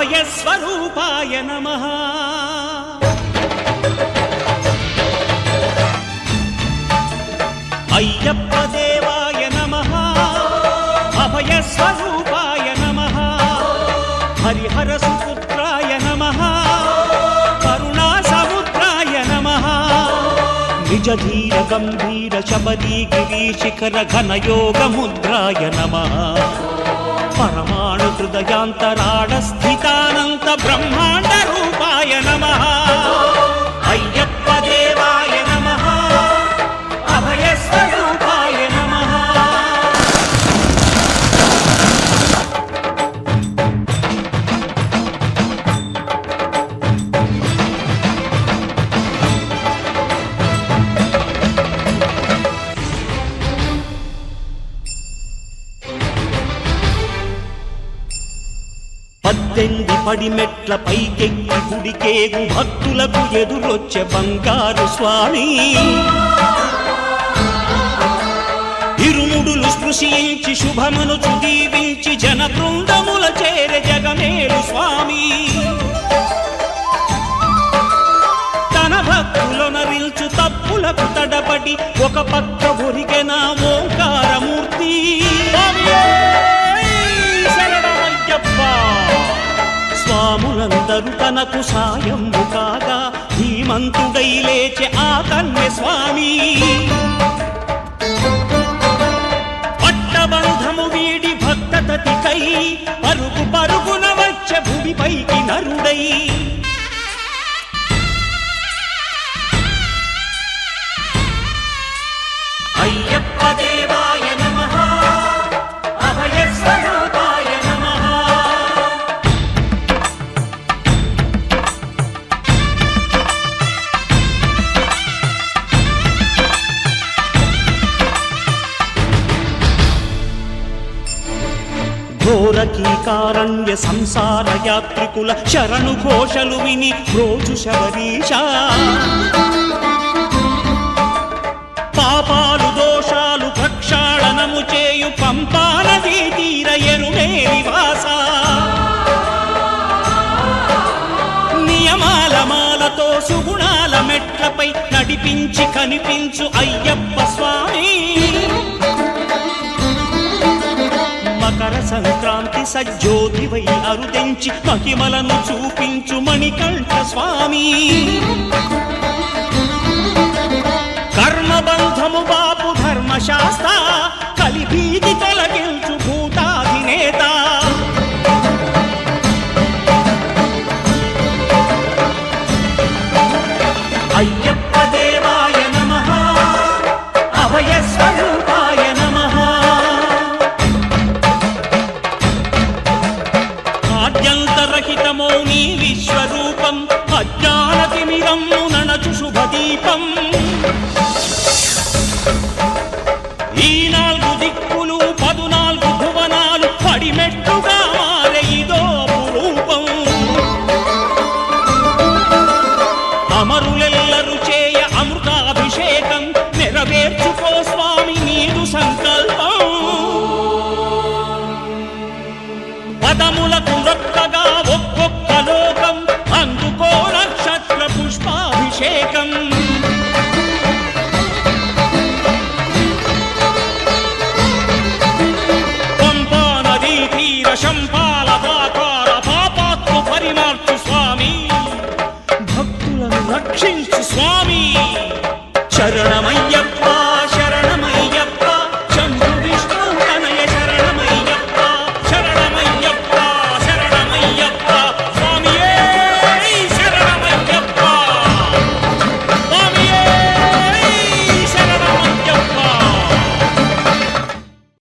అభయస్వరూపాయ నమః అయ్యప్ప దేవాయ నమః అభయస్వరూపాయ నమః హరిహర సుపుత్రాయ నమః కరుణా సముద్రాయ నమః నిజ ధీర గంభీర శబరీ గిరీశిఖర ఘనయోగ ముద్రాయ నమః పరమాణు హృదయాంతరాళ స్థితానంత బ్రహ్మాండ రూపాయ నమః అయ్యప్ప దేవాయ నమః అభయస్వరూపాయ నమః పద్దెంది పడిమెట్ల పైకెక్కి గుడికేగు భక్తులకు ఎదురొచ్చే బంగారు స్వామి ఇరుముడులు స్పృశించి శుభమును చుదీవించి జన బృందముల చేర జగమేలు స్వామి తన భక్తులొనరిల్చు తప్పులకు తడబడి ఒక పక్క ఒరిగెన ఓంకారమూర్తి స్వాములందరూ తనకు సాయము కాగా ధీమంతుడై లేచె ఆ కన్య స్వామి పట్టబంధము వీడి భక్తతతికై పరుగు పరుగున వచ్చే భూమిపైకి నరుడై అయ్యప్ప దేవాయ నమః అభయస్వరూపాయ నమః ఘోరకీకారణ్య సంసార యాత్రికుల శరణు ఘోషలు విని రోజు శబరీష పాపాలు దోషాలు ప్రక్షాళనము చేయు పంపా నదీ తీర ఎరుమే నివాస నియమాల మాలతో సుగుణాల మెట్లపై నడిపించి కనిపించు అయ్యప్ప స్వామి మకర సంక్రాంతి సజ్జోతివై అరుదెంచి మహిమలను చూపించు మణికంఠ స్వామి కర్మబంధము బాపు ధర్మశాస్త్ర కలిభీతి తొలగించు భూతాధినేత అయ్యప్ప దేవాయ నమః అభయస్వరూపాయ నమః ఆద్యంతరహితమో నీ విశ్వరూపం అజ్ఞానతిమిరము నణచు శుభదీపం